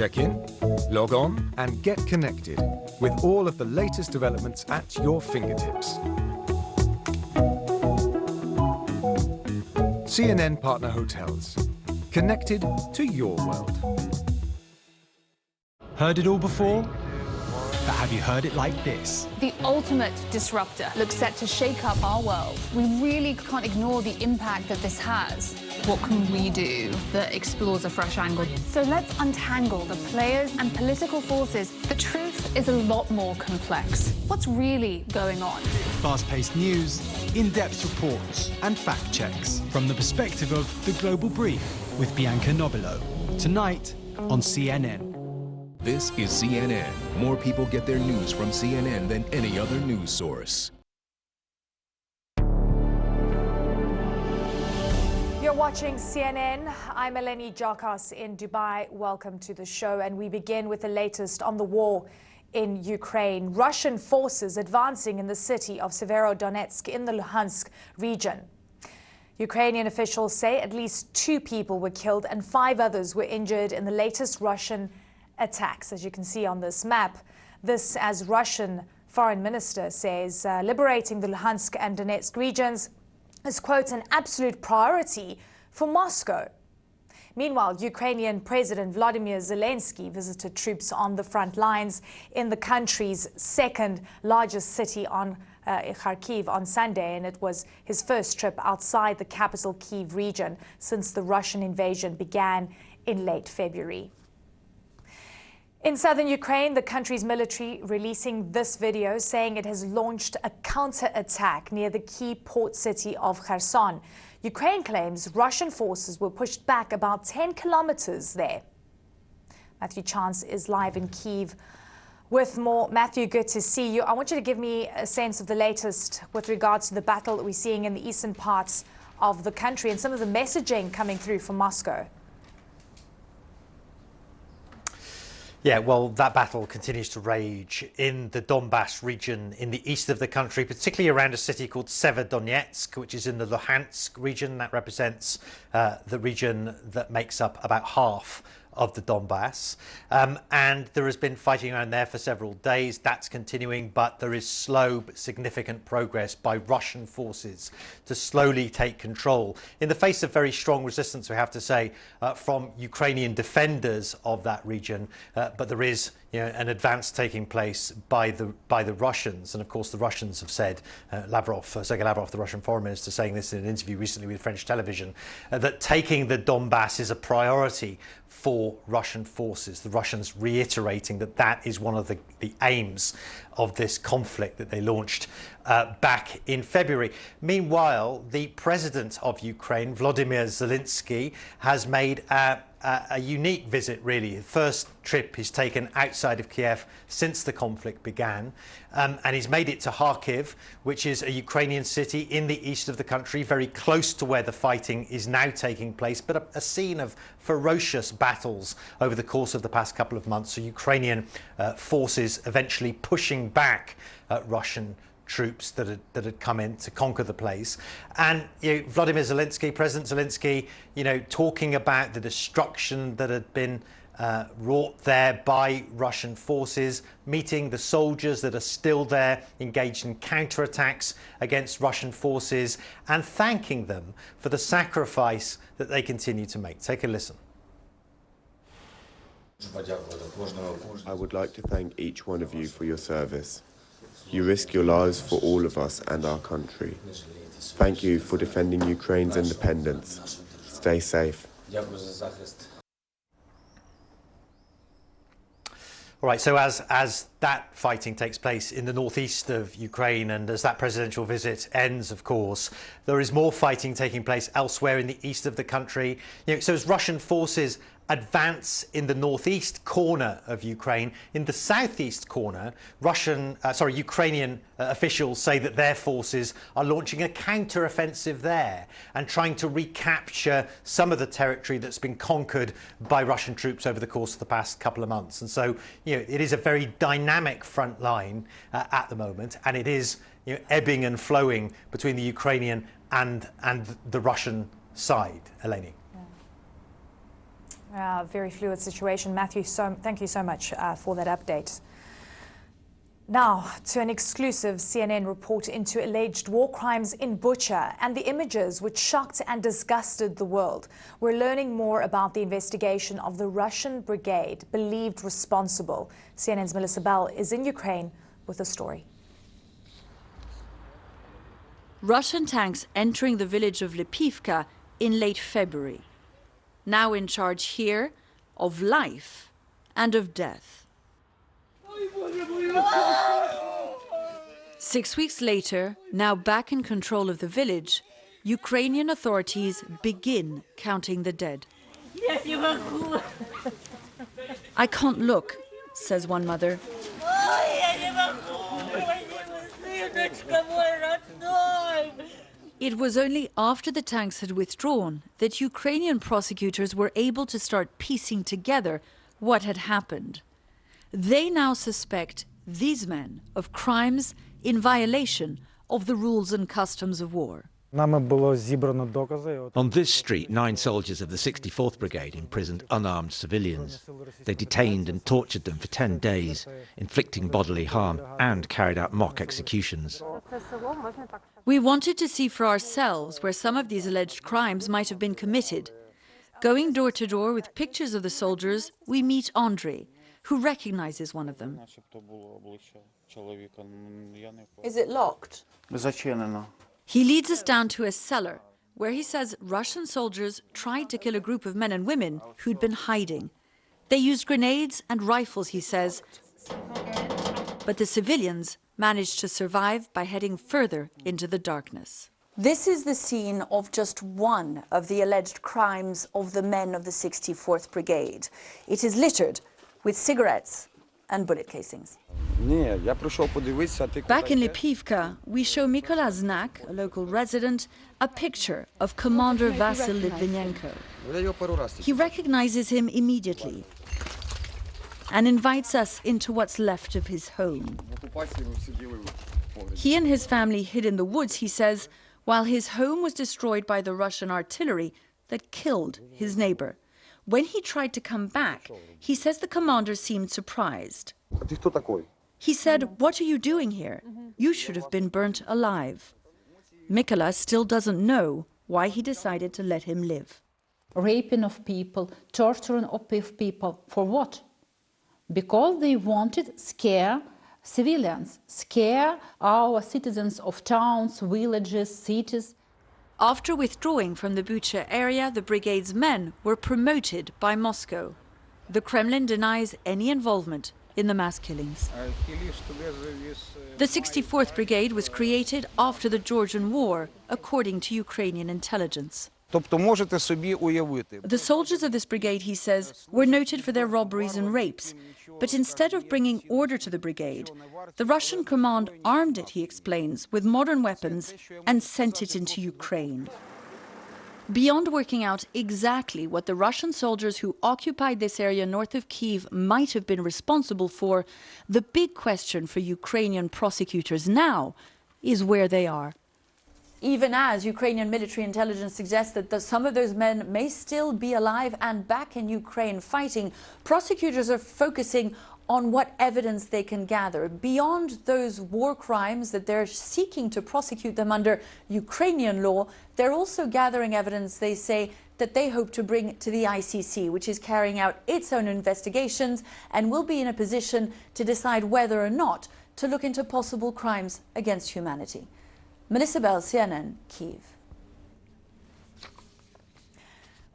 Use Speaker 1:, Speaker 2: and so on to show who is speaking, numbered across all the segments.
Speaker 1: Check in, log on and get connected with all of the latest developments at your fingertips. CNN Partner Hotels. Connected to your world.
Speaker 2: Heard it all before? But have you heard it like this?
Speaker 3: The ultimate disruptor looks set to shake up our world. We really can't ignore the impact that this has. What can we do that explores a fresh angle? So let's untangle the players and political forces. The truth is a lot more complex. What's really going on?
Speaker 2: Fast-paced news, in-depth reports and fact checks from the perspective of The Global Brief with Bianca Nobilo. Tonight on CNN.
Speaker 4: This is CNN. More people get their news from CNN than any other news source.
Speaker 5: You're watching CNN. I'm Eleni Jarkas in Dubai. Welcome to the show. And we begin with the latest on the war in Ukraine. Russian forces advancing in the city of Severodonetsk in the Luhansk region. Ukrainian officials say at least 2 people were killed and 5 others were injured in the latest Russian attacks, as you can see on this map. This, as Russian foreign minister says, liberating the Luhansk and Donetsk regions is, quote, an absolute priority for Moscow. Meanwhile, Ukrainian President Vladimir Zelensky visited troops on the front lines in the country's second largest city, on Kharkiv, on Sunday, and it was his first trip outside the capital Kiev region since the Russian invasion began in late February. In southern Ukraine, the country's military releasing this video saying it has launched a counter-attack near the key port city of Kherson. Ukraine claims Russian forces were pushed back about 10 kilometers there. Matthew Chance is live in Kiev with more. Matthew, good to see you. I want you to give me a sense of the latest with regards to the battle that we're seeing in the eastern parts of the country and some of the messaging coming through from Moscow.
Speaker 6: Yeah, well, that battle continues to rage in the Donbass region in the east of the country, particularly around a city called Severodonetsk, which is in the Luhansk region. That represents the region that makes up about half of the Donbass. And there has been fighting around there for several days. That's continuing, but there is slow but significant progress by Russian forces to slowly take control in the face of very strong resistance, we have to say, from Ukrainian defenders of that region. But there is an advance taking place by the Russians. And of course, the Russians have said, Sergei Lavrov, the Russian foreign minister, saying this in an interview recently with French television, that taking the Donbass is a priority for Russian forces. The Russians reiterating that that is one of the aims of this conflict that they launched back in February. Meanwhile, the president of Ukraine, Volodymyr Zelensky, has made a unique visit, really. The first trip he's taken outside of Kiev since the conflict began. And he's made it to Kharkiv, which is a Ukrainian city in the east of the country, very close to where the fighting is now taking place, but a scene of ferocious battles over the course of the past couple of months. So Ukrainian forces eventually pushing back Russian troops that had come in to conquer the place. And Vladimir Zelensky, President Zelensky, talking about the destruction that had been wrought there by Russian forces, meeting the soldiers that are still there, engaged in counterattacks against Russian forces, and thanking them for the sacrifice that they continue to make. Take a listen.
Speaker 7: I would like to thank each one of you for your service. You risk your lives for all of us and our country. Thank you for defending Ukraine's independence. Stay safe.
Speaker 6: All right, so as that fighting takes place in the northeast of Ukraine and as that presidential visit ends, of course, there is more fighting taking place elsewhere in the east of the country. So as Russian forces advance in the northeast corner of Ukraine, in the southeast corner, Ukrainian officials say that their forces are launching a counter-offensive there and trying to recapture some of the territory that's been conquered by Russian troops over the course of the past couple of months. And so, it is a very dynamic front line at the moment, and it is ebbing and flowing between the Ukrainian and the Russian side. Eleni.
Speaker 5: Very fluid situation. Matthew, thank you so much for that update. Now, to an exclusive CNN report into alleged war crimes in Bucha and the images which shocked and disgusted the world. We're learning more about the investigation of the Russian brigade believed responsible. CNN's Melissa Bell is in Ukraine with the story.
Speaker 8: Russian tanks entering the village of Lipivka in late February. Now in charge here of life and of death. 6 weeks later, now back in control of the village, Ukrainian authorities begin counting the dead. I can't look, says one mother. It was only after the tanks had withdrawn that Ukrainian prosecutors were able to start piecing together what had happened. They now suspect these men of crimes in violation of the rules and customs of war.
Speaker 9: On this street, 9 soldiers of the 64th Brigade imprisoned unarmed civilians. They detained and tortured them for 10 days, inflicting bodily harm, and carried out mock executions.
Speaker 8: We wanted to see for ourselves where some of these alleged crimes might have been committed. Going door to door with pictures of the soldiers, we meet Andrei, who recognizes one of them.
Speaker 10: Is it locked?
Speaker 8: He leads us down to a cellar where he says Russian soldiers tried to kill a group of men and women who'd been hiding. They used grenades and rifles, he says, but the civilians managed to survive by heading further into the darkness.
Speaker 10: This is the scene of just one of the alleged crimes of the men of the 64th Brigade. It is littered with cigarettes and bullet casings.
Speaker 8: Back in Lipivka, we show Mykola Znak, a local resident, a picture of Commander Vasil Litvinenko. He recognizes him immediately and invites us into what's left of his home. He and his family hid in the woods, he says, while his home was destroyed by the Russian artillery that killed his neighbor. When he tried to come back, he says the commander seemed surprised. He said, "What are you doing here? You should have been burnt alive." Mykola still doesn't know why he decided to let him live.
Speaker 11: Raping of people, torturing of people, for what? Because they wanted scare civilians, scare our citizens of towns, villages, cities.
Speaker 8: After withdrawing from the Bucha area, the brigade's men were promoted by Moscow. The Kremlin denies any involvement in the mass killings. The 64th Brigade was created after the Georgian War, according to Ukrainian intelligence. The soldiers of this brigade, he says, were noted for their robberies and rapes. But instead of bringing order to the brigade, the Russian command armed it, he explains, with modern weapons and sent it into Ukraine. Beyond working out exactly what the Russian soldiers who occupied this area north of Kiev might have been responsible for, the big question for Ukrainian prosecutors now is where they are.
Speaker 10: Even as Ukrainian military intelligence suggests that some of those men may still be alive and back in Ukraine fighting, prosecutors are focusing on what evidence they can gather. Beyond those war crimes that they're seeking to prosecute them under Ukrainian law, they're also gathering evidence, they say, that they hope to bring to the ICC, which is carrying out its own investigations and will be in a position to decide whether or not to look into possible crimes against humanity. Melissa Bell, CNN, Kiev.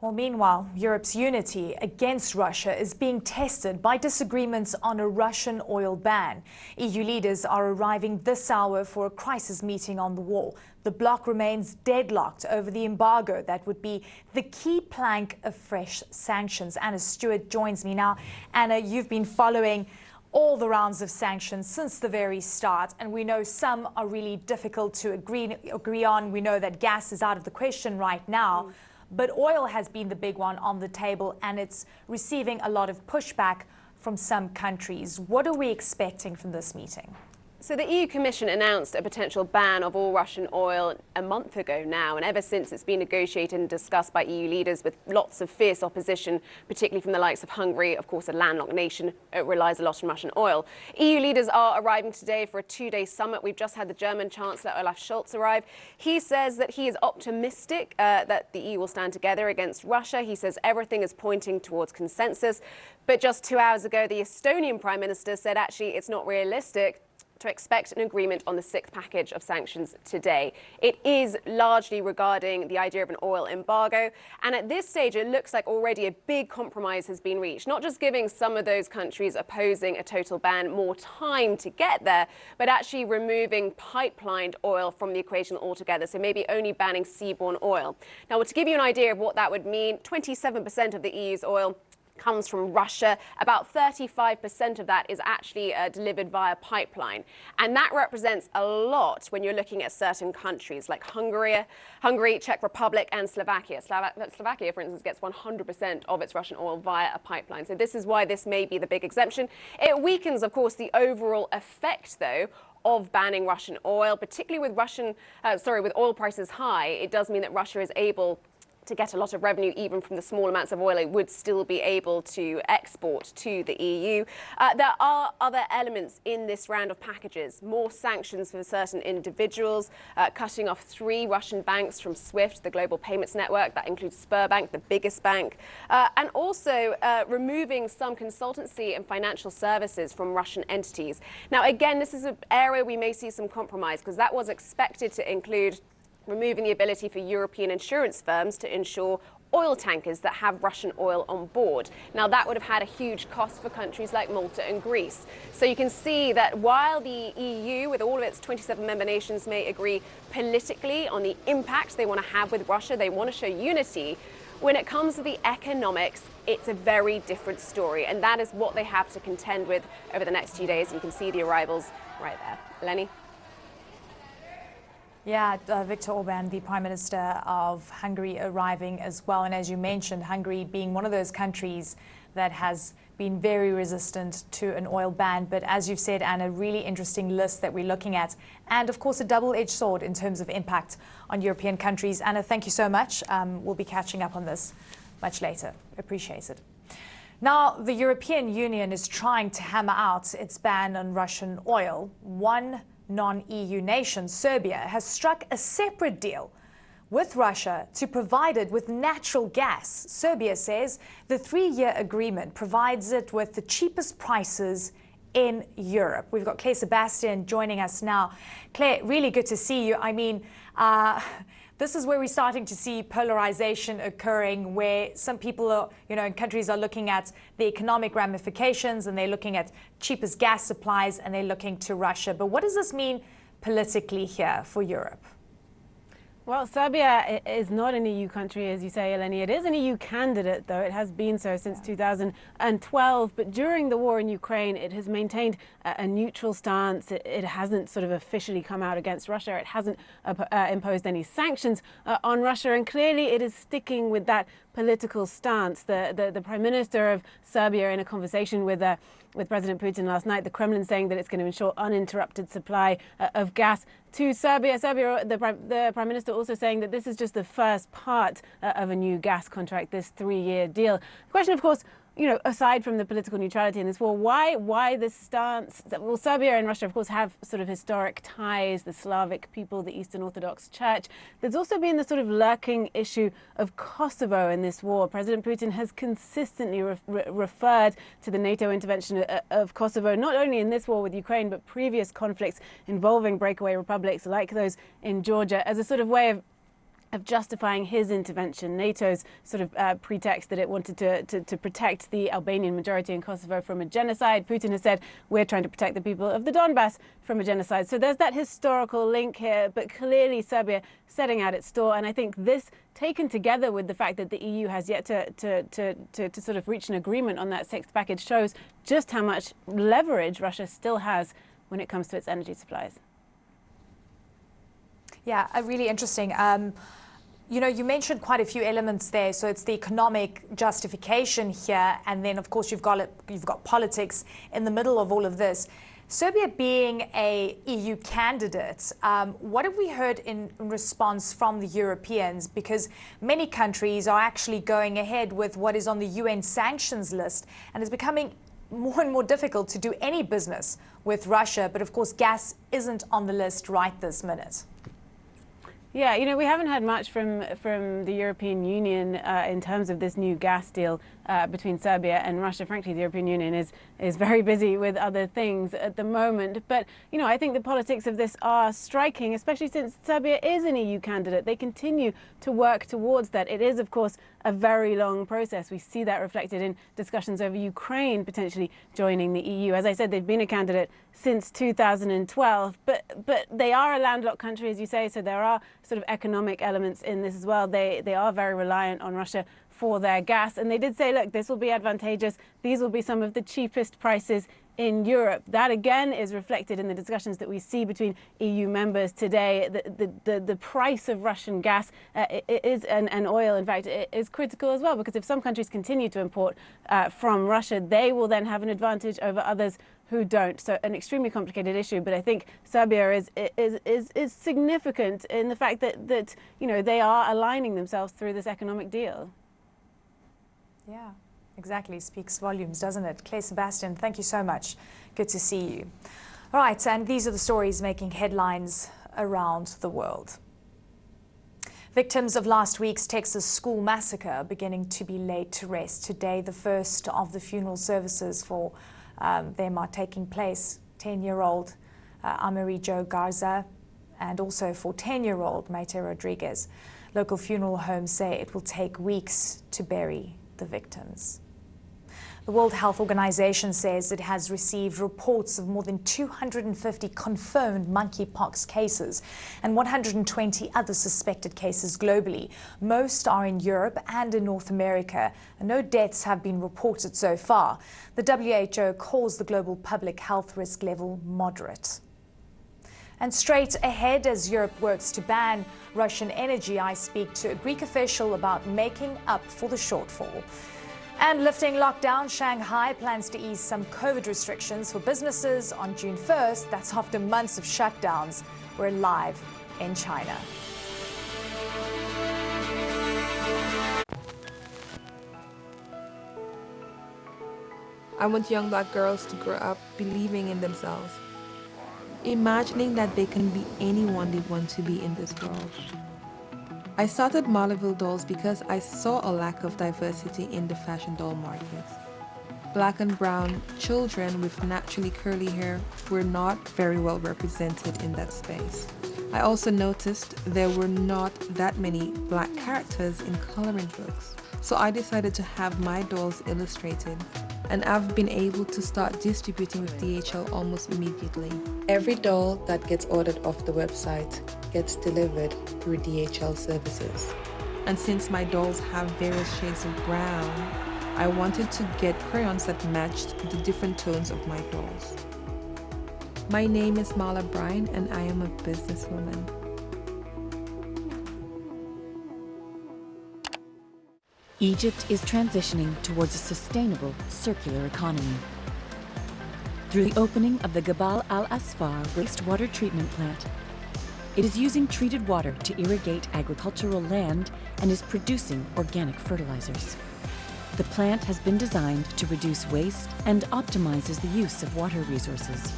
Speaker 5: Well, meanwhile, Europe's unity against Russia is being tested by disagreements on a Russian oil ban. EU leaders are arriving this hour for a crisis meeting on the war. The bloc remains deadlocked over the embargo that would be the key plank of fresh sanctions. Anna Stewart joins me now. Anna, you've been following all the rounds of sanctions since the very start, and we know some are really difficult to agree on. We know that gas is out of the question right now, but oil has been the big one on the table, and it's receiving a lot of pushback from some countries. What are we expecting from this meeting?
Speaker 12: So the EU Commission announced a potential ban of all Russian oil a month ago now, and ever since it's been negotiated and discussed by EU leaders with lots of fierce opposition, particularly from the likes of Hungary, of course a landlocked nation. It relies a lot on Russian oil. EU leaders are arriving today for a two-day summit. We've just had the German Chancellor Olaf Scholz arrive. He says that he is optimistic that the EU will stand together against Russia. He says everything is pointing towards consensus. But just 2 hours ago, the Estonian Prime Minister said actually it's not realistic to expect an agreement on the sixth package of sanctions today. It is largely regarding the idea of an oil embargo. And at this stage, it looks like already a big compromise has been reached, not just giving some of those countries opposing a total ban more time to get there, but actually removing pipelined oil from the equation altogether. So maybe only banning seaborne oil. Now, to give you an idea of what that would mean, 27% of the EU's oil comes from Russia. About 35% of that is actually delivered via pipeline. And that represents a lot when you're looking at certain countries like Hungary, Czech Republic and Slovakia. Slovakia, for instance, gets 100% of its Russian oil via a pipeline. So this is why this may be the big exemption. It weakens, of course, the overall effect, though, of banning Russian oil, particularly with oil prices high. It does mean that Russia is able to get a lot of revenue even from the small amounts of oil it would still be able to export to the EU. There are other elements in this round of packages, more sanctions for certain individuals, cutting off 3 Russian banks from SWIFT, the global payments network. That includes Sberbank, the biggest bank, and also removing some consultancy and financial services from Russian entities. Now, again, this is an area we may see some compromise because that was expected to include removing the ability for European insurance firms to insure oil tankers that have Russian oil on board. Now, that would have had a huge cost for countries like Malta and Greece. So you can see that while the EU, with all of its 27 member nations, may agree politically on the impact they want to have with Russia, they want to show unity, when it comes to the economics, it's a very different story. And that is what they have to contend with over the next 2 days. You can see the arrivals right there. Eleni?
Speaker 5: Yeah, Viktor Orban, the Prime Minister of Hungary, arriving as well. And as you mentioned, Hungary being one of those countries that has been very resistant to an oil ban. But as you've said, Anna, really interesting list that we're looking at. And of course, a double-edged sword in terms of impact on European countries. Anna, thank you so much. We'll be catching up on this much later. Appreciate it. Now, the European Union is trying to hammer out its ban on Russian oil. One non-EU nation, Serbia, has struck a separate deal with Russia to provide it with natural gas. Serbia says the 3-year agreement provides it with the cheapest prices in Europe. We've got Claire Sebastian joining us now. Claire, really good to see you. I mean, this is where we're starting to see polarization occurring, where some people are, in countries are looking at the economic ramifications and they're looking at cheapest gas supplies and they're looking to Russia. But what does this mean politically here for Europe?
Speaker 13: Well, Serbia is not an EU country, as you say, Eleni. It is an EU candidate, though. It has been so since 2012. But during the war in Ukraine, it has maintained a neutral stance. It hasn't sort of officially come out against Russia. It hasn't imposed any sanctions on Russia. And clearly, it is sticking with that political stance. The Prime Minister of Serbia, in a conversation with President Putin last night, the Kremlin saying that it's going to ensure uninterrupted supply of gas to Serbia. The Prime Minister also saying that this is just the first part of a new gas contract, this 3-year deal. The question, of course, aside from the political neutrality in this war, why this stance? Well, Serbia and Russia, of course, have sort of historic ties, the Slavic people, the Eastern Orthodox Church. There's also been the sort of lurking issue of Kosovo in this war. President Putin has consistently referred to the NATO intervention of Kosovo, not only in this war with Ukraine, but previous conflicts involving breakaway republics like those in Georgia, as a sort of way of justifying his intervention, NATO's sort of pretext that it wanted to protect the Albanian majority in Kosovo from a genocide. Putin has said, we're trying to protect the people of the Donbass from a genocide. So there's that historical link here, but clearly Serbia setting out its store. And I think this, taken together with the fact that the EU has yet to sort of reach an agreement on that 6th package, shows just how much leverage Russia still has when it comes to its energy supplies.
Speaker 5: Yeah, really interesting. You mentioned quite a few elements there. So it's the economic justification here, and then of course you've got politics in the middle of all of this. Serbia being a EU candidate, what have we heard in response from the Europeans? Because many countries are actually going ahead with what is on the UN sanctions list, and it's becoming more and more difficult to do any business with Russia. But of course, gas isn't on the list right this minute.
Speaker 13: Yeah, you know, we haven't had much from the European Union in terms of this new gas deal between Serbia and Russia. Frankly, the European Union is very busy with other things at the moment. But, you know, I think the politics of this are striking, especially since Serbia is an EU candidate. They continue to work towards that. It is, of course, a very long process. We see that reflected in discussions over Ukraine potentially joining the EU. As I said, they've been a candidate since 2012, but they are a landlocked country, as you say, so there are sort of economic elements in this as well. They are very reliant on Russia for their gas, and they did say, look, this will be advantageous. These will be some of the cheapest prices in Europe. That again is reflected in the discussions that we see between EU members today. The price of Russian gas and oil, in fact, is critical as well, because if some countries continue to import from Russia, they will then have an advantage over others who don't. So an extremely complicated issue, but I think Serbia is significant in the fact that you know, they are aligning themselves through this economic deal.
Speaker 5: Yeah. Exactly, speaks volumes, doesn't it? Clay Sebastian, thank you so much. Good to see you. All right, and these are the stories making headlines around the world. Victims of last week's Texas school massacre are beginning to be laid to rest. Today, the first of the funeral services for them are taking place. 10-year-old Amerijo Garza and also for 10-year-old Maite Rodriguez. Local funeral homes say it will take weeks to bury the victims. The World Health Organization says it has received reports of more than 250 confirmed monkeypox cases and 120 other suspected cases globally. Most are in Europe and in North America, and no deaths have been reported so far. The WHO calls the global public health risk level moderate. And straight ahead, as Europe works to ban Russian energy, I speak to a Greek official about making up for the shortfall. And lifting lockdown, Shanghai plans to ease some COVID restrictions for businesses on June 1st. That's after months of shutdowns. We're live in China.
Speaker 14: I want young black girls to grow up believing in themselves, imagining that they can be anyone they want to be in this world. I started Marleyville Dolls because I saw a lack of diversity in the fashion doll market. Black and brown children with naturally curly hair were not very well represented in that space. I also noticed there were not that many black characters in coloring books. So I decided to have my dolls illustrated, and I've been able to start distributing with DHL almost immediately. Every doll that gets ordered off the website gets delivered through DHL services. And since my dolls have various shades of brown, I wanted to get crayons that matched the different tones of my dolls. My name is Marla Bryan, and I am a businesswoman.
Speaker 15: Egypt is transitioning towards a sustainable, circular economy. Through the opening of the Gabal al-Asfar wastewater treatment plant, it is using treated water to irrigate agricultural land and is producing organic fertilizers. The plant has been designed to reduce waste and optimizes the use of water resources.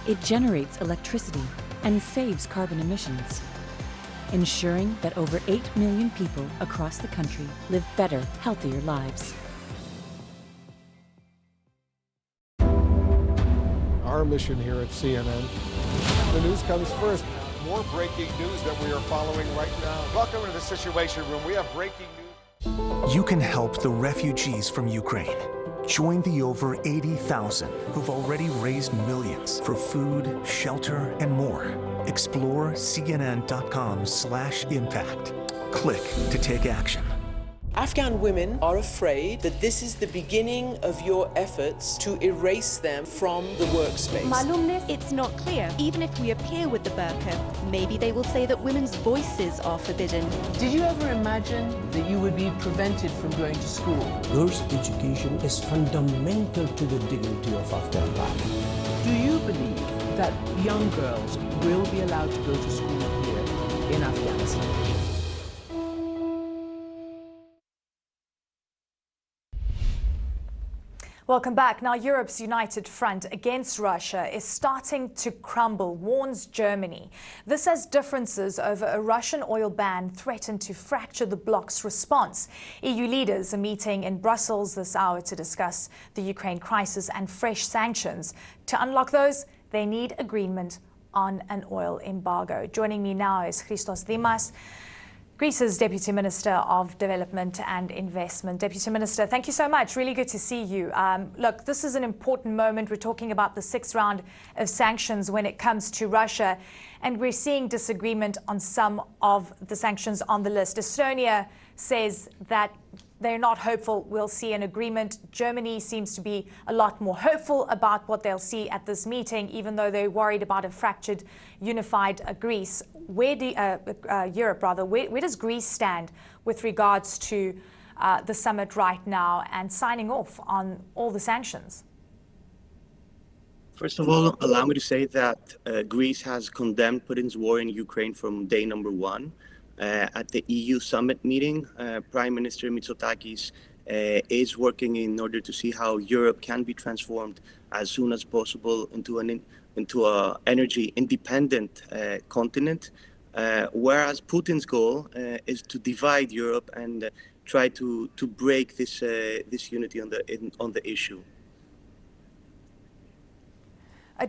Speaker 15: It generates electricity and saves carbon emissions, ensuring that over 8 million people across the country live better, healthier lives.
Speaker 16: Our mission here at CNN, the news comes first.
Speaker 17: More breaking news that we are following right now. Welcome to the Situation Room. We have breaking news.
Speaker 18: You can help the refugees from Ukraine. Join the over 80,000 who've already raised millions for food, shelter, and more. Explore cnn.com/impact. Click to take action.
Speaker 19: Afghan women are afraid that this is the beginning of your efforts to erase them from the workspace.
Speaker 20: Malumness, it's not clear. Even if we appear with the burqa, maybe they will say that women's voices are forbidden.
Speaker 21: Did you ever imagine that you would be prevented from going to school?
Speaker 22: Girls' education is fundamental to the dignity of Afghan life.
Speaker 21: Do you believe that young girls will be allowed to go to school here in Afghanistan?
Speaker 5: Welcome back. Now, Europe's united front against Russia is starting to crumble, warns Germany. This as differences over a Russian oil ban threaten to fracture the bloc's response. EU leaders are meeting in Brussels this hour to discuss the Ukraine crisis and fresh sanctions. To unlock those, they need agreement on an oil embargo. Joining me now is Christos Dimas, Greece's Deputy Minister of Development and Investment. Deputy Minister, thank you so much. Really good to see you. Look, this is an important moment. We're talking about the 6th round of sanctions when it comes to Russia, and we're seeing disagreement on some of the sanctions on the list. Estonia says that they're not hopeful we'll see an agreement. Germany seems to be a lot more hopeful about what they'll see at this meeting, even though they're worried about a fractured, unified Greece. Europe, where does Greece stand with regards to the summit right now and signing off on all the sanctions?
Speaker 1: First of all, allow me to say that Greece has condemned Putin's war in Ukraine from day number one. At the EU summit meeting, Prime Minister Mitsotakis is working in order to see how Europe can be transformed as soon as possible into an energy independent continent, whereas Putin's goal is to divide Europe and try to break this unity on the issue.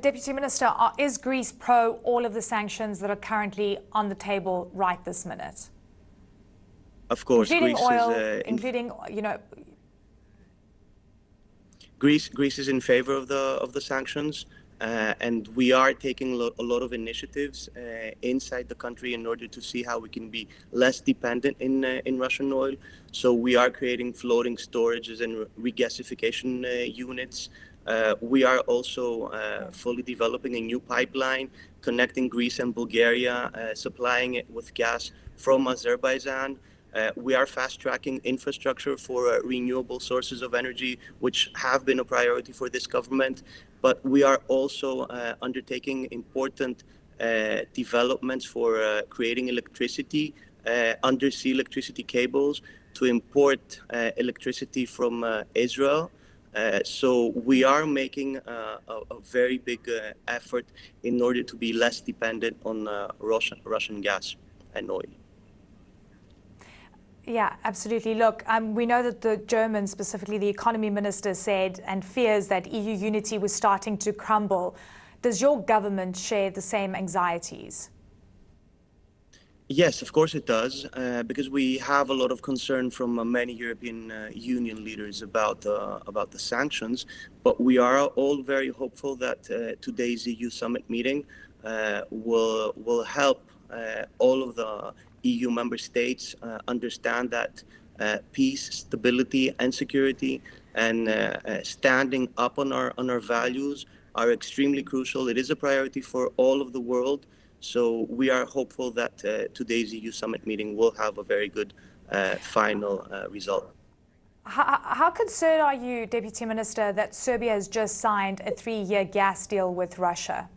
Speaker 5: Deputy Minister, is Greece pro all of the sanctions that are currently on the table right this minute?
Speaker 1: Of course,
Speaker 5: including
Speaker 1: Greece
Speaker 5: oil,
Speaker 1: is,
Speaker 5: including, you know.
Speaker 1: Greece is in favor of the sanctions, and we are taking a lot of initiatives inside the country in order to see how we can be less dependent in Russian oil. So we are creating floating storages and regasification units. We are also fully developing a new pipeline connecting Greece and Bulgaria, supplying it with gas from Azerbaijan. We are fast-tracking infrastructure for renewable sources of energy, which have been a priority for this government. But we are also undertaking important developments for creating electricity, undersea electricity cables to import electricity from Israel. So we are making a very big effort in order to be less dependent on Russian gas and oil.
Speaker 5: Yeah, absolutely. Look, we know that the Germans, specifically the economy minister, said and fears that EU unity was starting to crumble. Does your government share the same anxieties?
Speaker 1: Yes, of course it does, because we have a lot of concern from many European Union leaders about the sanctions. But we are all very hopeful that today's EU summit meeting will help all of the EU member states understand that peace, stability, and security, and standing up on our values are extremely crucial. It is a priority for all of the world. So we are hopeful that today's EU summit meeting will have a very good final result.
Speaker 5: How concerned are you, Deputy Minister, that Serbia has just signed a 3-year gas deal with Russia?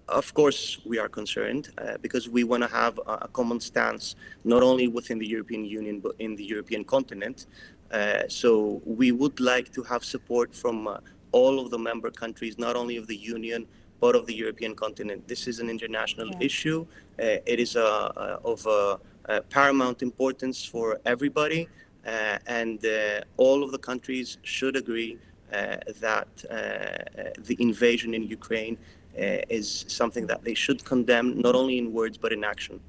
Speaker 1: Of course, we are concerned because we want to have a common stance, not only within the European Union, but in the European continent. So we would like to have support from all of the member countries, not only of the Union, but of the European continent. This is an international issue. It is of paramount importance for everybody. And all of the countries should agree that the invasion in Ukraine is something that they should condemn, not only in words, but in action.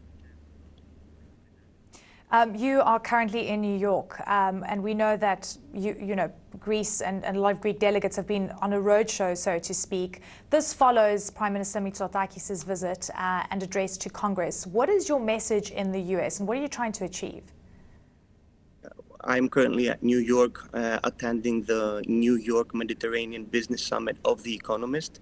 Speaker 5: You are currently in New York, and we know that you know Greece and a lot of Greek delegates have been on a roadshow, so to speak. This follows Prime Minister Mitsotakis' visit and address to Congress. What is your message in the US, and what are you trying to achieve?
Speaker 1: I'm currently at New York attending the New York Mediterranean Business Summit of The Economist.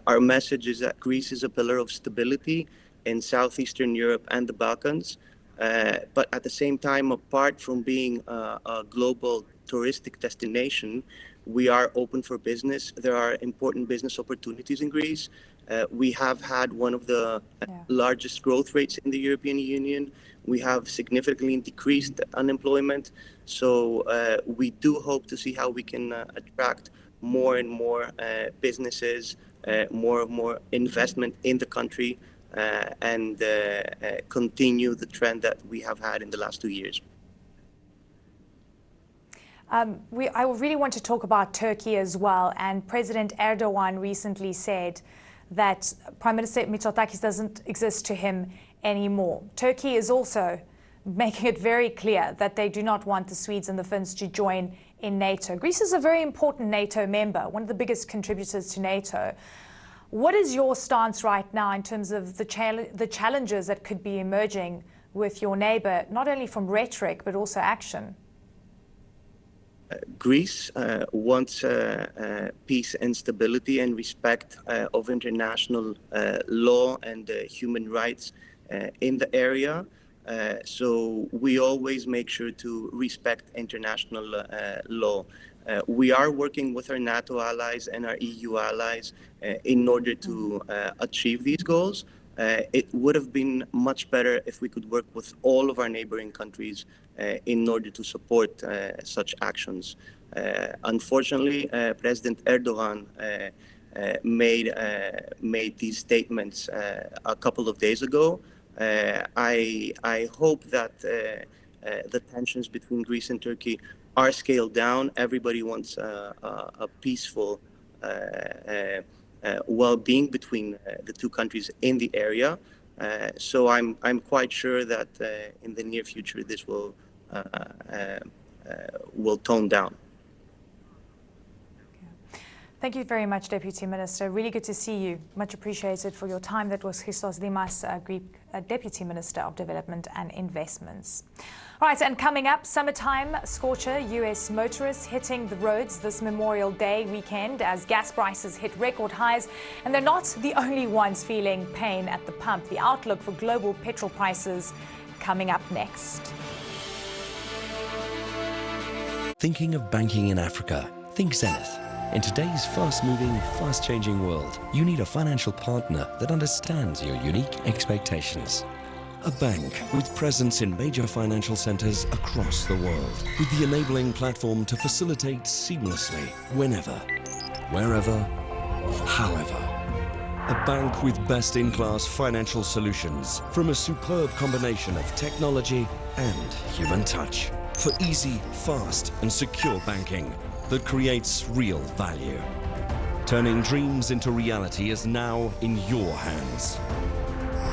Speaker 1: Our message is that Greece is a pillar of stability in Southeastern Europe and the Balkans. But at the same time, apart from being a global touristic destination, we are open for business. There are important business opportunities in Greece. We have had one of the largest growth rates in the European Union. We have significantly decreased unemployment. So we do hope to see how we can attract more and more businesses, more and more investment in the country, and continue the trend that we have had in the last 2 years.
Speaker 5: I really want to talk about Turkey as well. And President Erdogan recently said that Prime Minister Mitsotakis doesn't exist to him anymore. Turkey is also making it very clear that they do not want the Swedes and the Finns to join in NATO. Greece is a very important NATO member, one of the biggest contributors to NATO. What is your stance right now in terms of the challenges that could be emerging with your neighbor, not only from rhetoric, but also action?
Speaker 1: Greece wants peace and stability and respect of international law and human rights in the area. So we always make sure to respect international law. We are working with our NATO allies and our EU allies in order to achieve these goals. It would have been much better if we could work with all of our neighboring countries in order to support such actions. Unfortunately, President Erdogan made these statements a couple of days ago. I hope that the tensions between Greece and Turkey are scaled down. Everybody wants a peaceful well-being between the two countries in the area. So I'm quite sure that in the near future this will tone down.
Speaker 5: Thank you very much, Deputy Minister. Really good to see you. Much appreciated for your time. That was Christos Dimas, Greek Deputy Minister of Development and Investments. All right, and coming up, summertime scorcher, US motorists hitting the roads this Memorial Day weekend as gas prices hit record highs. And they're not the only ones feeling pain at the pump. The outlook for global petrol prices coming up next.
Speaker 3: Thinking of banking in Africa? Think Zenith. In today's fast-moving, fast-changing world, you need a financial partner that understands your unique expectations. A bank with presence in major financial centers across the world, with the enabling platform to facilitate seamlessly, whenever, wherever, however. A bank with best-in-class financial solutions from a superb combination of technology and human touch for easy, fast, and secure banking that creates real value. Turning dreams into reality is now in your hands.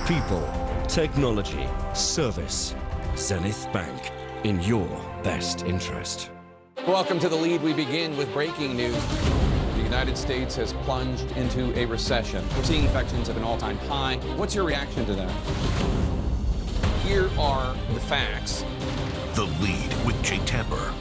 Speaker 3: People, technology, service. Zenith Bank, in your best interest.
Speaker 22: Welcome to The Lead. We begin with breaking news. The United States has plunged into a recession. We're seeing infections at an all-time high. What's your reaction to that? Here are the facts.
Speaker 18: The Lead with Jake Tapper.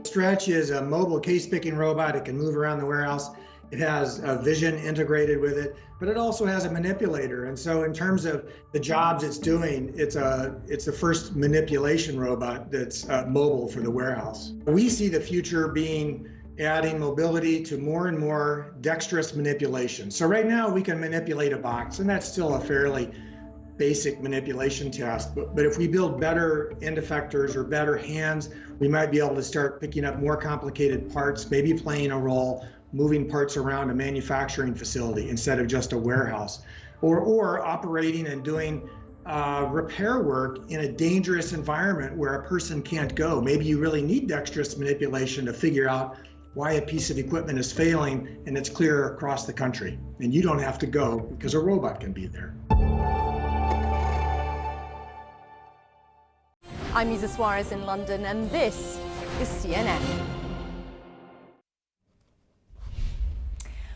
Speaker 23: Stretch is a mobile case-picking robot. It can move around the warehouse. It has a vision integrated with it, but it also has a manipulator. And so in terms of the jobs it's doing, it's the first manipulation robot that's mobile for the warehouse. We see the future being adding mobility to more and more dexterous manipulation. So right now we can manipulate a box, and that's still a fairly basic manipulation test. But if we build better end effectors or better hands, we might be able to start picking up more complicated parts, maybe playing a role, moving parts around a manufacturing facility instead of just a warehouse, or operating and doing repair work in a dangerous environment where a person can't go. Maybe you really need dexterous manipulation to figure out why a piece of equipment is failing, and it's clear across the country. And you don't have to go because a robot can be there.
Speaker 2: I'm Isa Suarez in London, and this is CNN.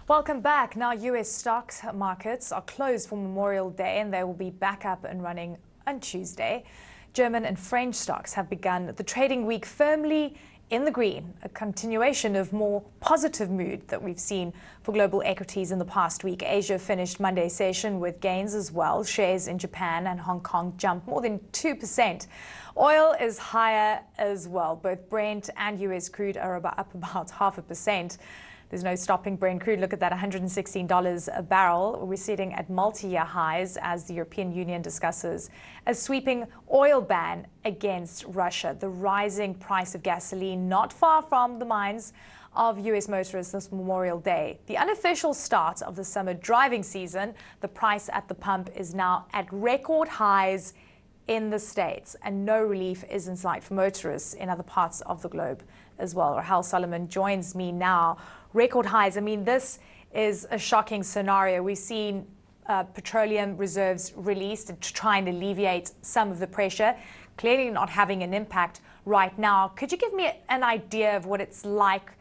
Speaker 5: Welcome back. Now, US stock markets are closed for Memorial Day, and they will be back up and running on Tuesday. German and French stocks have begun the trading week firmly in the green, a continuation of more positive mood that we've seen for global equities in the past week. Asia finished Monday's session with gains as well. Shares in Japan and Hong Kong jumped more than 2%. Oil is higher as well. Both Brent and US crude are up about 0.5%. There's no stopping Brent crude. Look at that, $116 a barrel. We're sitting at multi-year highs as the European Union discusses a sweeping oil ban against Russia. The rising price of gasoline not far from the minds of US motorists this Memorial Day. The unofficial start of the summer driving season, the price at the pump is now at record highs in the States, and no relief is in sight for motorists in other parts of the globe as well. Rahel Solomon joins me now. Record highs. I mean, this is a shocking scenario. We've seen petroleum reserves released to try and alleviate some of the pressure, clearly not having an impact right now. Could you give me an idea of what it's like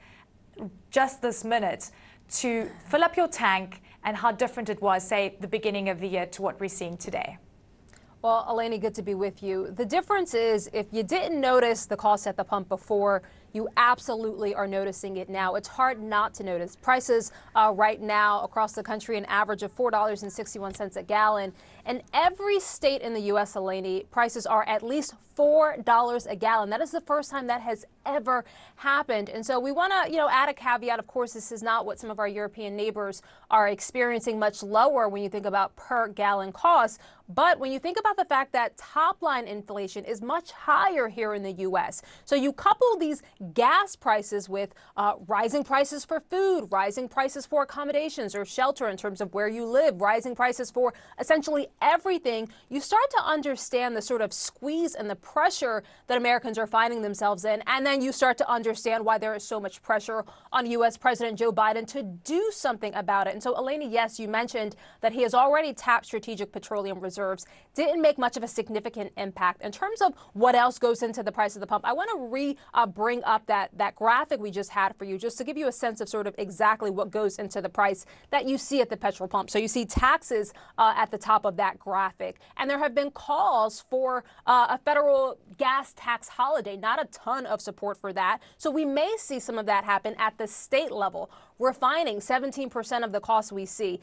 Speaker 5: just this minute to fill up your tank and how different it was, say, the beginning of the year to what we're seeing today?
Speaker 2: Well, Eleni, good to be with you. The difference is if you didn't notice the cost at the pump before, you absolutely are noticing it now. It's hard not to notice. Prices right now across the country, an average of $4.61 a gallon. In every state in the U.S., Eleni, prices are at least $4 a gallon. That is the first time that has ever happened. And so we want to, add a caveat. Of course, this is not what some of our European neighbors are experiencing, much lower when you think about per gallon costs. But when you think about the fact that top line inflation is much higher here in the U.S., so you couple these gas prices with rising prices for food, rising prices for accommodations or shelter in terms of where you live, rising prices for essentially everything, you start to understand the sort of squeeze and the pressure that Americans are finding themselves in. And then you start to understand why there is so much pressure on U.S. President Joe Biden to do something about it. And so, Eleni, yes, you mentioned that he has already tapped strategic petroleum reserves, didn't make much of a significant impact. In terms of what else goes into the price of the pump, I want to bring up that graphic we just had for you, just to give you a sense of sort of exactly what goes into the price that you see at the petrol pump. So you see taxes at the top of that graphic. And there have been calls for a federal gas tax holiday, not a ton of support for that. So we may see some of that happen at the state level. Refining, 17% of the costs we see.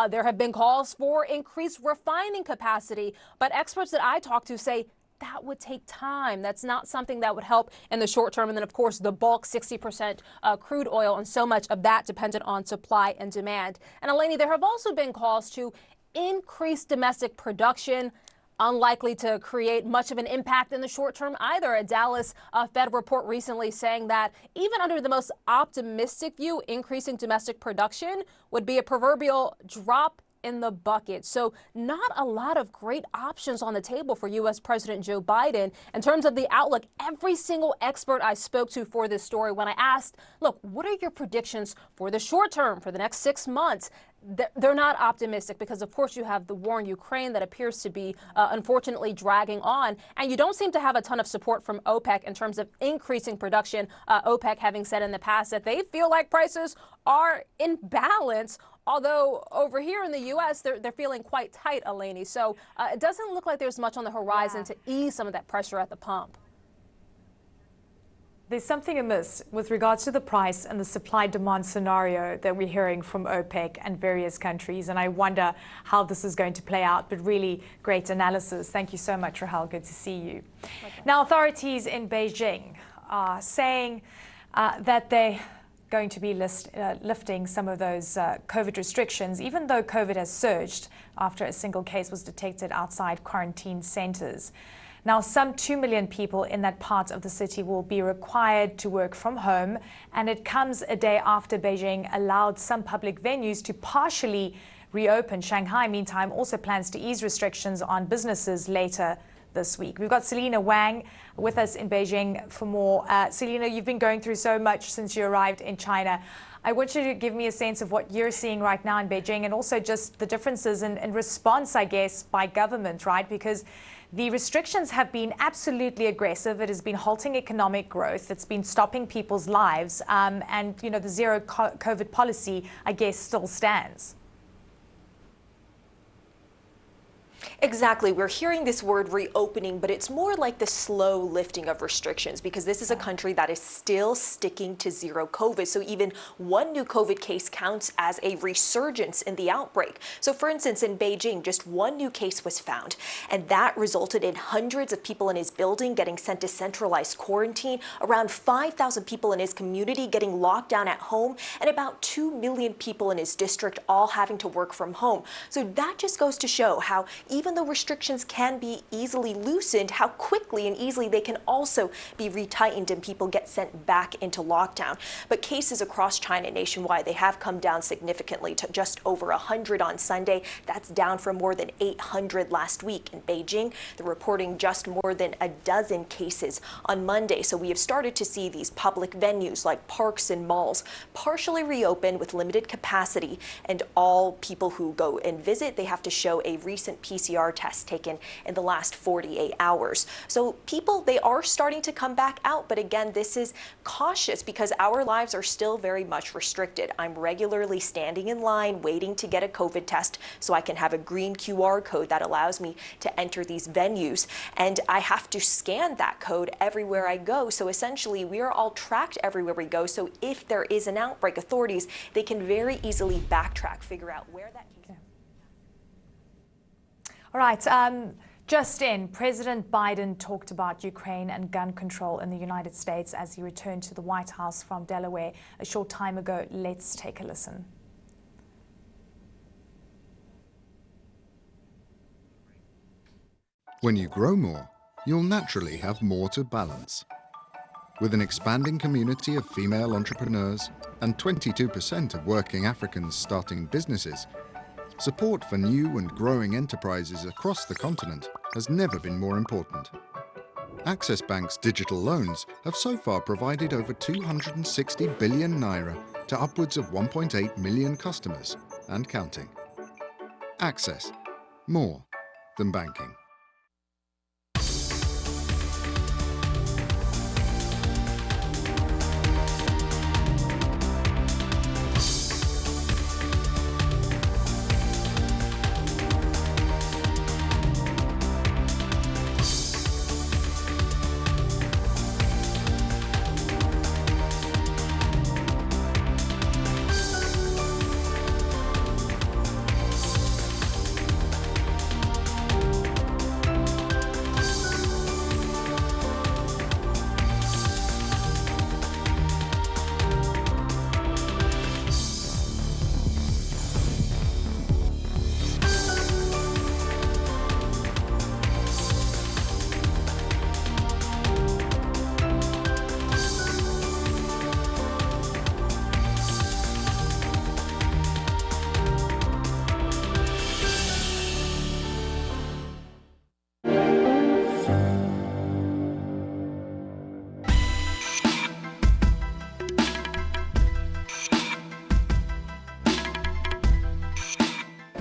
Speaker 2: There have been calls for increased refining capacity, but experts that I talk to say that would take time. That's not something that would help in the short term. And then, of course, the bulk 60% crude oil, and so much of that dependent on supply and demand. And Eleni, there have also been calls to increase domestic production, unlikely to create much of an impact in the short term either. A Dallas Fed report recently saying that even under the most optimistic view, increasing domestic production would be a proverbial drop in the bucket. So not a lot of great options on the table for U.S. President Joe Biden in terms of the outlook. Every single expert I spoke to for this story, when I asked, look, what are your predictions for the short term, for the next 6 months? They're not optimistic because, of course, you have the war in Ukraine that appears to be, unfortunately, dragging on. And you don't seem to have a ton of support from OPEC in terms of increasing production. OPEC having said in the past that they feel like prices are in balance, although over here in the U.S., they're feeling quite tight, Eleni. So it doesn't look like there's much on the horizon to ease some of that pressure at the pump.
Speaker 5: There's something amiss with regards to the price and the supply-demand scenario that we're hearing from OPEC and various countries, and I wonder how this is going to play out, but really great analysis. Thank you so much, Rahel. Good to see you. Now, authorities in Beijing are saying that they going to be lifting some of those COVID restrictions, even though COVID has surged after a single case was detected outside quarantine centres. Now, some 2 million people in that part of the city will be required to work from home, and it comes a day after Beijing allowed some public venues to partially reopen. Shanghai, meantime, also plans to ease restrictions on businesses later this week. We've got Selena Wang with us in Beijing for more. Selena, you've been going through so much since you arrived in China. I want you to give me a sense of what you're seeing right now in Beijing, and also just the differences in response, I guess, by government, right? Because the restrictions have been absolutely aggressive. It has been halting economic growth. It's been stopping people's lives. And, you know, the zero COVID policy, I guess, still stands.
Speaker 4: Exactly. We're hearing this word reopening, but it's more like the slow lifting of restrictions, because this is a country that is still sticking to zero COVID. So even one new COVID case counts as a resurgence in the outbreak. So for instance, in Beijing, just one new case was found, and that resulted in hundreds of people in his building getting sent to centralized quarantine, around 5,000 people in his community getting locked down at home, and about 2 million people in his district all having to work from home. So that just goes to show how even though restrictions can be easily loosened, how quickly and easily they can also be retightened and people get sent back into lockdown. But cases across China nationwide, they have come down significantly to just over 100 on Sunday. That's down from more than 800 last week. In Beijing, they're reporting just more than a dozen cases on Monday. So we have started to see these public venues like parks and malls partially reopen with limited capacity, and all people who go and visit, they have to show a recent PCR test taken in the last 48 hours. So people, they are starting to come back out, but again, this is cautious because our lives are still very much restricted. I'm regularly standing in line waiting to get a COVID test so I can have a green QR code that allows me to enter these venues, and I have to scan that code everywhere I go. So essentially, we are all tracked everywhere we go. So if there is an outbreak, authorities, they can very easily backtrack, figure out where that case.
Speaker 5: All right. Just in, President Biden talked about Ukraine and gun control in the United States as he returned to the White House from Delaware a short time ago. Let's take a listen.
Speaker 6: When you grow more, you'll naturally have more to balance. With an expanding community of female entrepreneurs and 22% of working Africans starting businesses, support for new and growing enterprises across the continent has never been more important. Access Bank's digital loans have so far provided over 260 billion naira to upwards of 1.8 million customers and counting. Access, more than banking.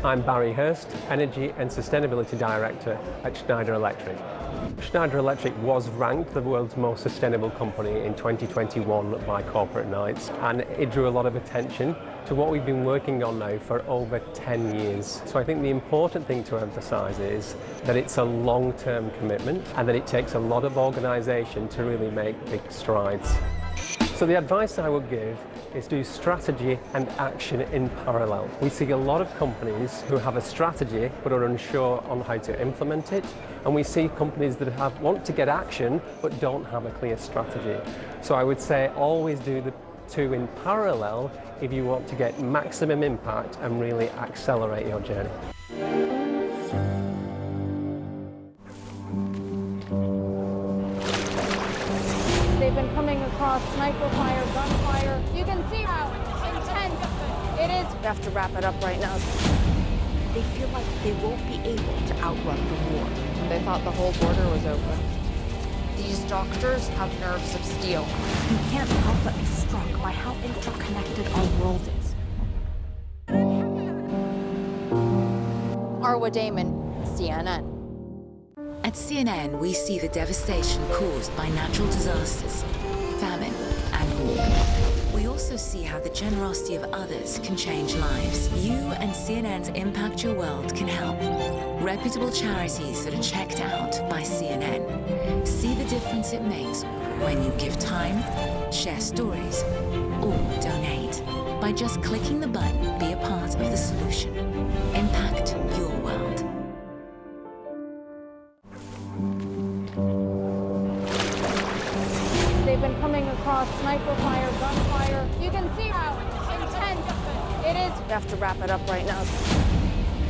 Speaker 7: I'm Barry Hurst, Energy and Sustainability Director at Schneider Electric. Schneider Electric was ranked the world's most sustainable company in 2021 by Corporate Knights, and it drew a lot of attention to what we've been working on now for over 10 years. So I think the important thing to emphasise is that it's a long-term commitment and that it takes a lot of organisation to really make big strides. So the advice I would give is do strategy and action in parallel. We see a lot of companies who have a strategy but are unsure on how to implement it, and we see companies that want to get action but don't have a clear strategy. So I would say always do the two in parallel if you want to get maximum impact and really accelerate your journey.
Speaker 8: They've been coming across sniper fire, gunfire. You can see how intense it is. We have to wrap it up right now.
Speaker 9: They feel like they won't be able to outrun the war.
Speaker 8: They thought the whole border was open. These doctors have nerves of steel.
Speaker 9: You can't help but be struck by how interconnected our world is.
Speaker 11: Arwa Damon, CNN.
Speaker 24: At CNN, we see the devastation caused by natural disasters, famine, and war. We also see how the generosity of others can change lives. You and CNN's Impact Your World can help. Reputable charities that are checked out by CNN. See the difference it makes when you give time, share stories, or donate. By just clicking the button, be a part of the solution. Impact Your World.
Speaker 8: They've been coming across sniper fire, gunfire. You can see how intense it is. We have to wrap it up right now.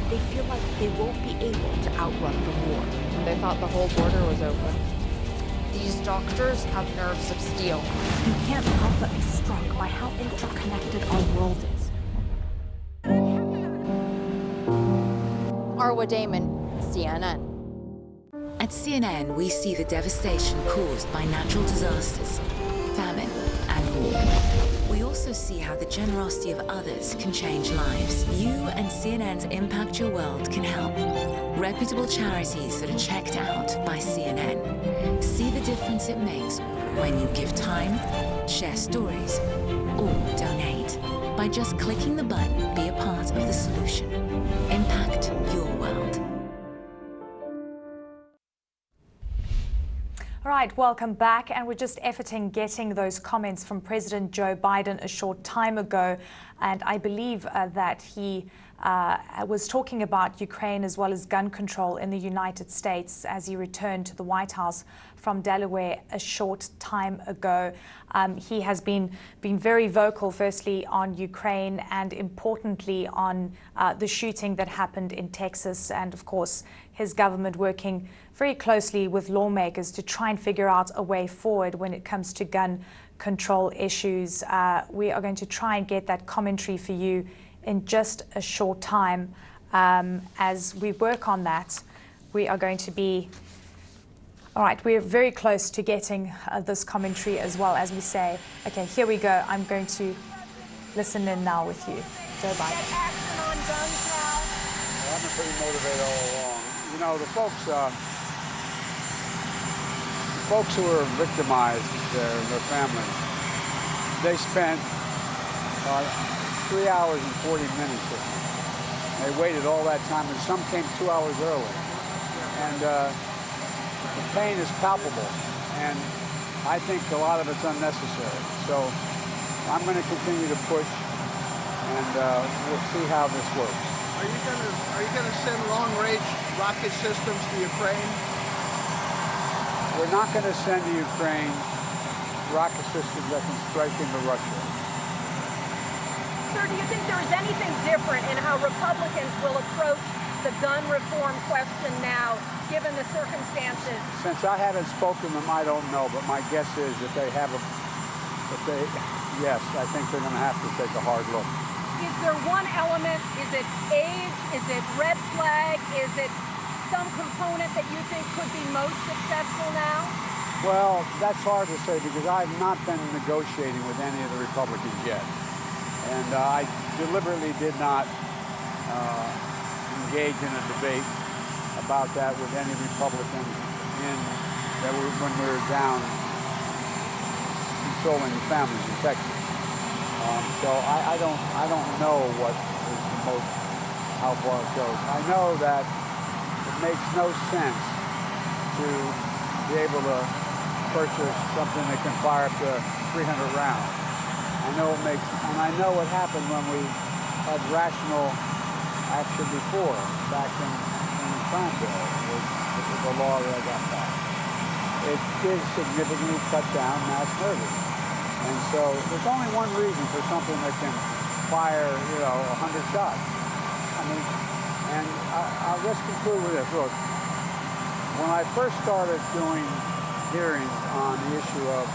Speaker 9: They feel like they won't be able to outrun the war.
Speaker 8: They thought the whole border was open. These doctors have nerves of steel.
Speaker 9: You can't help but be struck by how interconnected our world is.
Speaker 11: Arwa Damon, CNN.
Speaker 24: At CNN, we see the devastation caused by natural disasters, famine, and war. We also see how the generosity of others can change lives. You and CNN's Impact Your World can help. Reputable charities that are checked out by CNN. See the difference it makes when you give time, share stories, or donate. By just clicking the button, be a part of the solution. Impact Your World.
Speaker 5: All right, welcome back. And we're just efforting getting those comments from President Joe Biden a short time ago. And I believe that he was talking about Ukraine as well as gun control in the United States as he returned to the White House from Delaware a short time ago. He has been very vocal, firstly, on Ukraine and importantly on the shooting that happened in Texas. And of course, his government working very closely with lawmakers to try and figure out a way forward when it comes to gun control issues. We are going to try and get that commentary for you in just a short time. As we work on that, we are going to be, all right, we're very close to getting this commentary as well, as we say. Okay, here we go. I'm going to listen in now with you. Joe Biden.
Speaker 25: I've been pretty motivated all along. You know, the folks who were victimized, their families, they spent 3 hours and 40 minutes with me. They waited all that time, and some came 2 hours early. And the pain is palpable, and I think a lot of it's unnecessary. So I'm going to continue to push, and we'll see how this works.
Speaker 26: Are you going to send long-range rocket systems to Ukraine?
Speaker 25: We're not going to send to Ukraine rocket systems that can strike into Russia.
Speaker 27: Sir, do you think there is anything different in how Republicans will approach the gun reform question now, given the circumstances?
Speaker 25: Since I haven't spoken to them, I don't know, but my guess is yes, I think they're going to have to take a hard look.
Speaker 27: Is there one element? Is it age? Is it red flag? Is it some component that you think could be most successful now?
Speaker 25: Well, that's hard to say because I've not been negotiating with any of the Republicans yet. And I deliberately did not engage in a debate about that with any Republicans when we were down consoling the families in Texas. So I don't know what is the most, how far it goes. I know that it makes no sense to be able to purchase something that can fire up to 300 rounds. I know it makes, and I know what happened when we had rational action before, back in the crime bill, with the law that I got passed. It did significantly cut down mass murder. And so there's only one reason for something that can fire, 100 shots. I mean, and I'll just conclude with this. Look, when I first started doing hearings on the issue of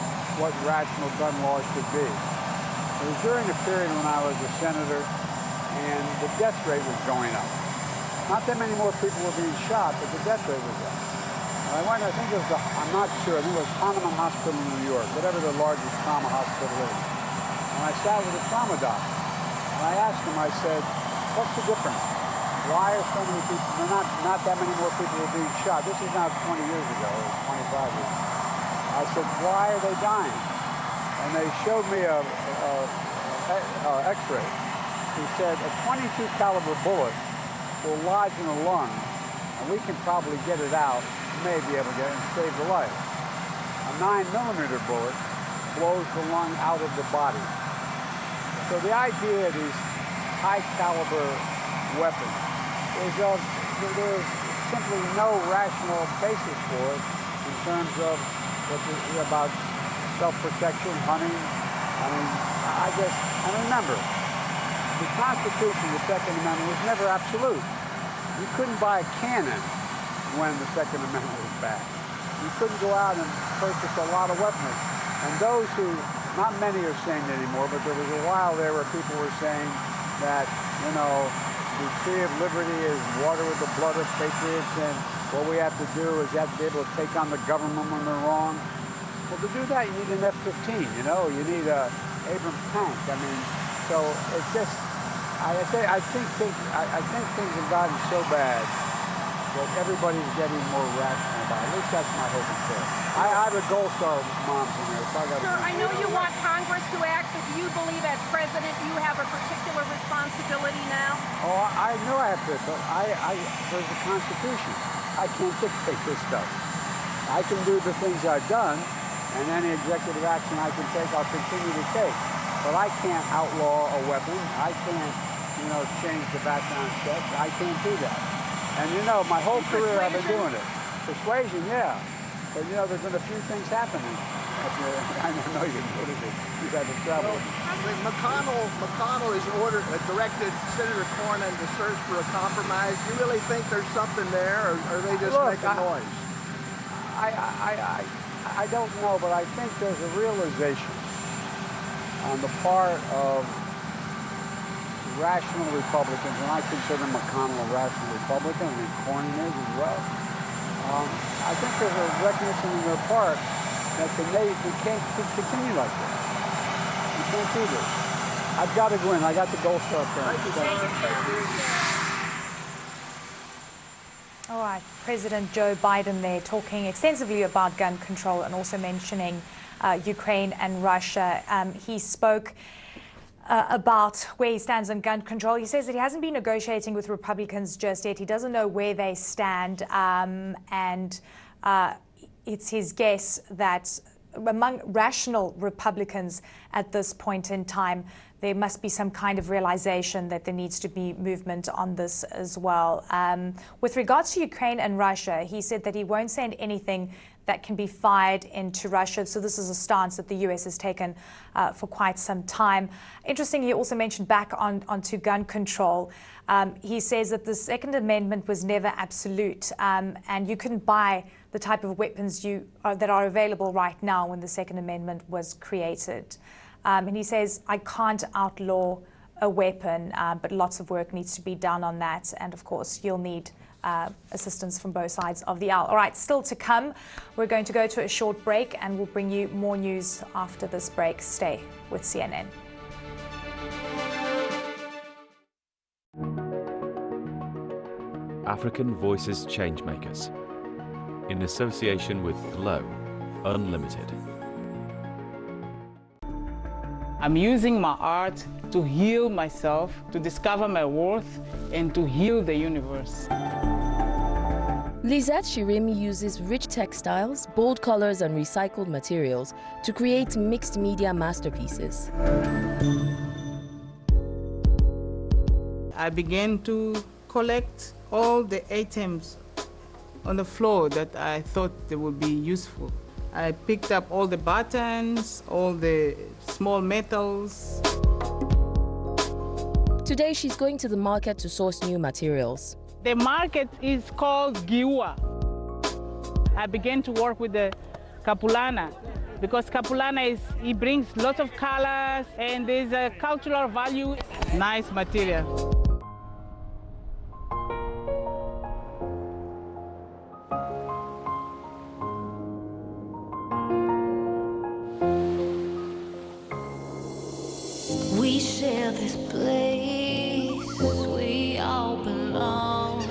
Speaker 25: what rational gun laws should be, it was during a period when I was a senator and the death rate was going up. Not that many more people were being shot, but the death rate was up. And I went, I think it was, I'm not sure, I think it was Hahnemann Hospital in New York, whatever the largest trauma hospital is. And I sat with a trauma doctor. And I asked him, I said, what's the difference? Why are so many people, not that many more people were being shot? This is now 20 years ago, or 25 years ago. I said, why are they dying? And they showed me a x-ray. He said, a .22 caliber bullet will lodge in a lung, and we can probably get it out, may be able to get it and save the life. A 9mm bullet blows the lung out of the body. So the idea of these high caliber weapons is there's simply no rational basis for it in terms of about self-protection, hunting. I mean, and remember, the Constitution, the Second Amendment, was never absolute. You couldn't buy a cannon when the Second Amendment was back. You couldn't go out and purchase a lot of weapons. And those who, not many are saying it anymore, but there was a while there where people were saying that, the tree of liberty is water with the blood of patriots, and what we have to do is have to be able to take on the government when they're wrong. Well, to do that, you need an F-15, you need a Abrams tank. I mean, so it's just, I think things have gotten so bad that everybody's getting more rational about it. At least that's my hope and prayer. I have a Gold Star moms in there, so I got to.
Speaker 27: Sir, I know you want Congress to act, but do you believe as president you have a particular responsibility now?
Speaker 25: Oh, I know I have to, but there's a Constitution. I can't dictate this stuff. I can do the things I've done, and any executive action I can take, I'll continue to take. But I can't outlaw a weapon. I can't, change the background check. I can't do that. And my whole career I've been doing it. Persuasion, yeah. But there's been a few things happening. I know you noticed it. You've had to travel.
Speaker 26: McConnell has directed Senator Cornyn to search for a compromise. You really think there's something there, or are they just making noise?
Speaker 25: I don't know, but I think there's a realization on the part of rational Republicans, and I consider McConnell a rational Republican, and Cornyn is as well. I think there's a recognition on their part that we can't continue like this. We can't do this. I've got to go in. I got the Gold Star up there.
Speaker 5: All right, President Joe Biden there talking extensively about gun control and also mentioning Ukraine and Russia. He spoke about where he stands on gun control. He says that he hasn't been negotiating with Republicans just yet. He doesn't know where they stand, and it's his guess that among rational Republicans at this point in time, there must be some kind of realization that there needs to be movement on this as well. With regards to Ukraine and Russia, he said that he won't send anything that can be fired into Russia. So this is a stance that the U.S. has taken for quite some time. Interesting, he also mentioned back onto gun control. He says that the Second Amendment was never absolute, and you couldn't buy the type of weapons that are available right now when the Second Amendment was created. And he says, I can't outlaw a weapon, but lots of work needs to be done on that. And of course, you'll need assistance from both sides of the aisle. All right, still to come. We're going to go to a short break, and we'll bring you more news after this break. Stay with CNN.
Speaker 10: African Voices Changemakers, in association with Glow Unlimited.
Speaker 21: I'm using my art to heal myself, to discover my worth, and to heal the universe.
Speaker 12: Lizette Shiremi uses rich textiles, bold colors, and recycled materials to create mixed media masterpieces.
Speaker 21: I began to collect all the items on the floor that I thought they would be useful. I picked up all the buttons, all the small metals.
Speaker 12: Today, she's going to the market to source new materials.
Speaker 21: The market is called Giua. I began to work with the Capulana because Capulana it brings lots of colors and there's a cultural value. Nice material.
Speaker 13: We share this place, we all belong.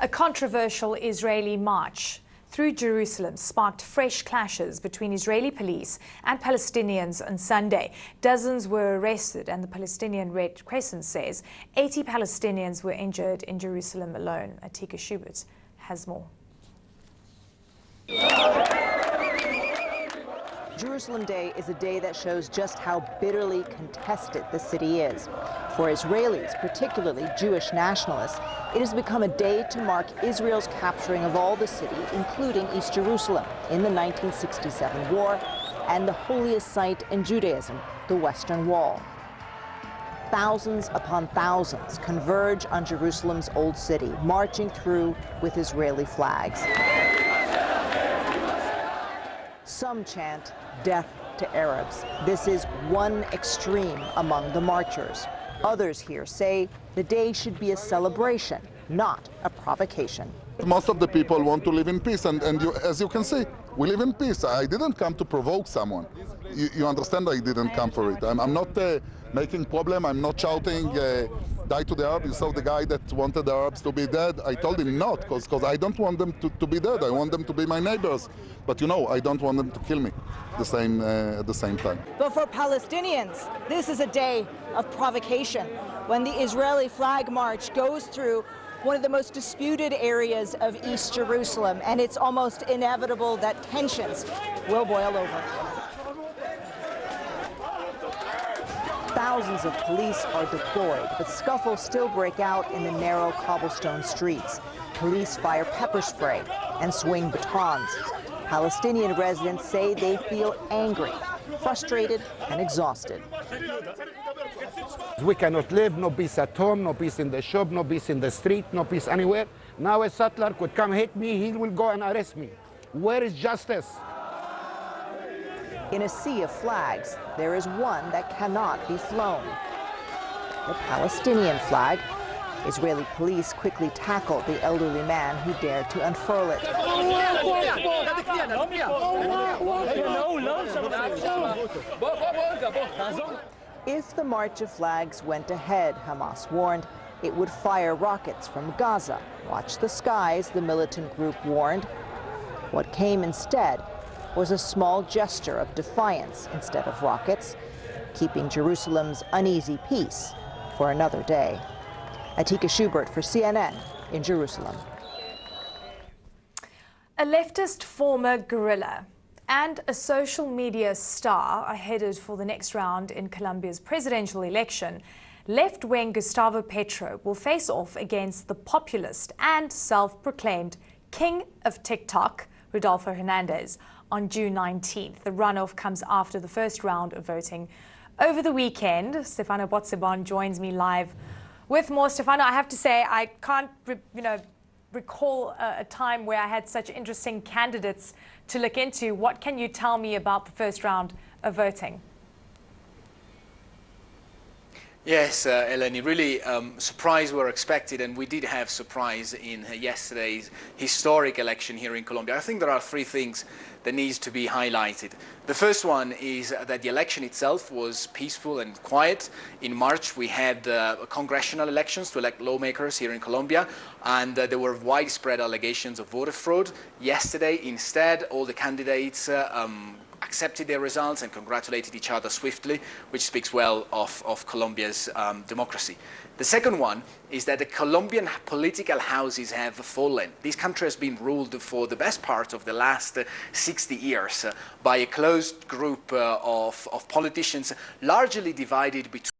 Speaker 5: A controversial Israeli march through Jerusalem sparked fresh clashes between Israeli police and Palestinians on Sunday. Dozens were arrested, and the Palestinian Red Crescent says 80 Palestinians were injured in Jerusalem alone. Atika Schubert has more.
Speaker 14: Jerusalem Day is a day that shows just how bitterly contested the city is. For Israelis, particularly Jewish nationalists, it has become a day to mark Israel's capturing of all the city, including East Jerusalem, in the 1967 war, and the holiest site in Judaism, the Western Wall. Thousands upon thousands converge on Jerusalem's Old City, marching through with Israeli flags. Some chant, "Death to Arabs." This is one extreme among the marchers. Others here say the day should be a celebration, not a provocation.
Speaker 15: Most of the people want to live in peace, and as you can see, we live in peace. I didn't come to provoke someone. You understand I didn't come for it. I'm not making problem. I'm not shouting, die to the Arabs. You saw the guy that wanted the Arabs to be dead. I told him not, because I don't want them to be dead. I want them to be my neighbors. But you know, I don't want them to kill me at the same time.
Speaker 14: But for Palestinians, this is a day of provocation when the Israeli flag march goes through one of the most disputed areas of East Jerusalem, and it's almost inevitable that tensions will boil over. Thousands of police are deployed, but scuffles still break out in the narrow cobblestone streets. Police fire pepper spray and swing batons. Palestinian residents say they feel angry, frustrated, and exhausted.
Speaker 16: We cannot live, no peace at home, no peace in the shop, no peace in the street, no peace anywhere. Now a settler could come hit me, he will go and arrest me. Where is justice?
Speaker 14: In a sea of flags, there is one that cannot be flown. The Palestinian flag. Israeli police quickly tackled the elderly man who dared to unfurl it. If the March of Flags went ahead, Hamas warned, it would fire rockets from Gaza. Watch the skies, the militant group warned. What came instead was a small gesture of defiance instead of rockets, keeping Jerusalem's uneasy peace for another day. Atika Schubert for CNN in Jerusalem.
Speaker 5: A leftist former guerrilla and a social media star are headed for the next round in Colombia's presidential election. Left-wing Gustavo Petro will face off against the populist and self-proclaimed king of TikTok, Rodolfo Hernandez, on June 19th. The runoff comes after the first round of voting over the weekend. Stefano Botsebon joins me live with more. Stefano, I have to say, I can't, recall a time where I had such interesting candidates to look into. What can you tell me about the first round of voting?
Speaker 1: Yes, Eleni, really surprise were expected, and we did have surprise in yesterday's historic election here in Colombia. I think there are three things that needs to be highlighted. The first one is that the election itself was peaceful and quiet. In March, we had congressional elections to elect lawmakers here in Colombia, and there were widespread allegations of voter fraud. Yesterday, instead, all the candidates accepted their results and congratulated each other swiftly, which speaks well of Colombia's democracy. The second one is that the Colombian political houses have fallen. This country has been ruled for the best part of the last 60 years by a closed group of politicians, largely divided between